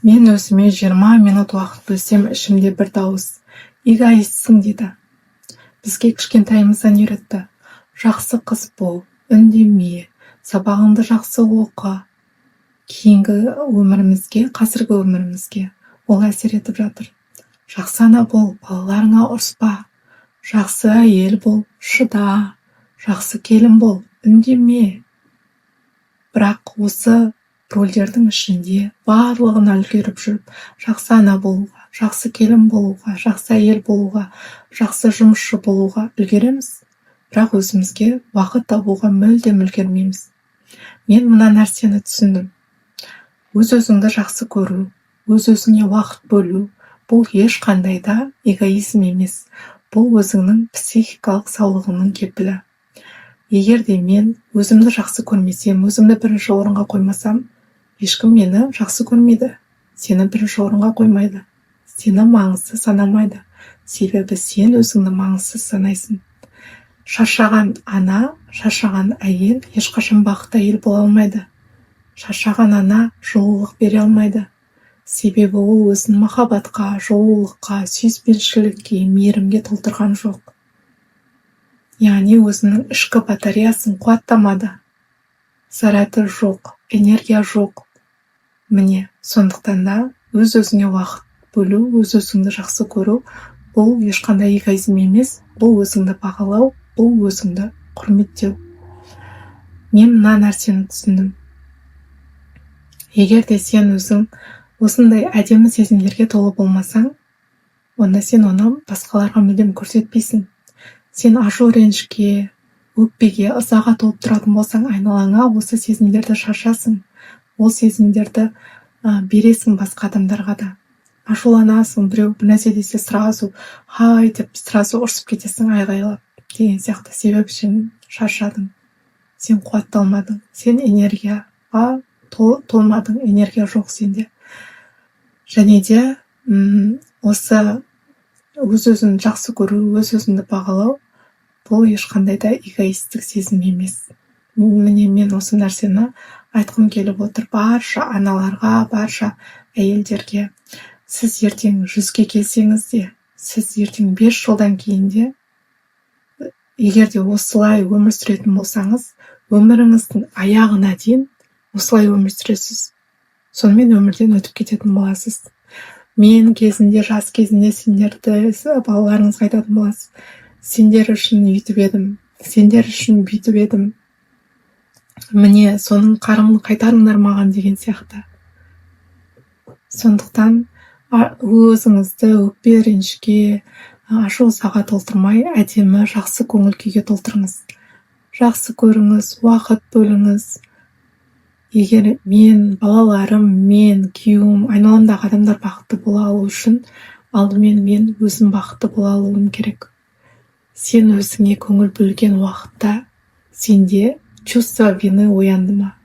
Мен өзіме 20 минут уақыт бөлсем, ішімде бір дауыс: эгоистсің дейді. Бізге кішкентайымыздан үйретті: жақсы қыз бол, үндеме, сабағыңды жақсы оқы. Кейінгі өмірімізге, қазіргі өмірімізге ол әсер етіп жатыр. Жақсы ана бол, балаларыңа ұрыспа. Жақсы әйел бол, шыда. Жақсы келін бол, үндеме. Бірақ осы рөлдердің ішінде барлығына үлгеріп жүріп, жақсы ана болуға, жақсы келін болуға, жақсы әйел болуға, жақсы жұмысшы болуға үлгереміз. Бірақ өзімізге уақыт табуға мүлдем үлгермейміз. Мен мына нәрсені түсіндім: өз-өзіңді жақсы көру, өз-өзіңе уақыт бөлу — бұл ешқандай да эгоизм емес. Бұл өзіңнің психикалық саулығыңның кепілі. Егер де мен өзімді жақсы көрмесем, өзімді бірінші орынға қоймасам, ешкім мені жақсы көрмейді. Сені бірінші орынға қоймайды. Сені маңызды санамайды. Себебі сен өзіңді маңызсыз санайсың. Шаршаған ана, шаршаған әйел ешқашан бақытты әйел бола алмайды. Шаршаған ана жылулық бере алмайды. Себебі ол өзін махаббатқа, жылулыққа, сүйіспеншілікке, мейірімге толтырған жоқ. Яғни өзінің ішкі батареясын қуаттамады. Заряды жоқ, энергия жоқ. Міне, сондықтан да өз-өзіңе уақыт бөлу, өз-өзіңді жақсы көру — бұл ешқандай эгоизм емес, бұл өзіңді бағалау, бұл өзіңді құрметтеу. Мен мына нәрсені түсіндім: егер де сен өзің осындай әдемі сезімдерге толы болмасаң, онда сен оны басқаларға мүлдем көрсетпейсің. Сен ашу, ренішке, өкпеге, ызаға толып тұратын болсаң, айналаңа осы сезімдерді шашасың. Ол сезімдерді бересің басқа адамдарға да. Ашуланасың, біреу бір нәрсе десе сразу хай деп сразу ұрсып кетесің, айғайлап деген сияқты. Себебі сен шаршадың, сен қуатталмадың, сен энергияға толмадың, энергия жоқ сенде. Және де осы өз-өзін жақсы көру, өз-өзіңді бағалау — бұл ешқандай да эгоистік сезім емес. Міне мен осы нәрсені айтқым келіп отыр барша аналарға, барша әйелдерге. Сіз ертең 100-ге келсеңіз де, сіз ертең 5 жылдан кейін де, егер де осылай өмір сүретін болсаңыз, өміріңіздің аяғына дейін осылай өмір сүресіз. Сонымен өмірден өтіп кететін боласыз. Мен кезінде, жас кезінде сендерді балаларыңызға айтатын боласыз: сендер үшін үйтіп едім, сендер үшін бүйтіп едім. Міне, соның қарымын қайтарыңдар маған деген сияқты. Сондықтан өзіңізді өкпе, ренішке, ашу-ызаға толтырмай, әдемі, жақсы көңіл күйге толтырыңыз. Жақсы көріңіз, уақыт бөліңіз. Егер мен, балаларым, мен, күйеуім, айналамдағы адамдар бақытты бола алу үшін, алдымен мен өзім бақытты бола алуым керек. Сен өзіңе көңіл бөлген уақытта сенде чувство вины оянды ма?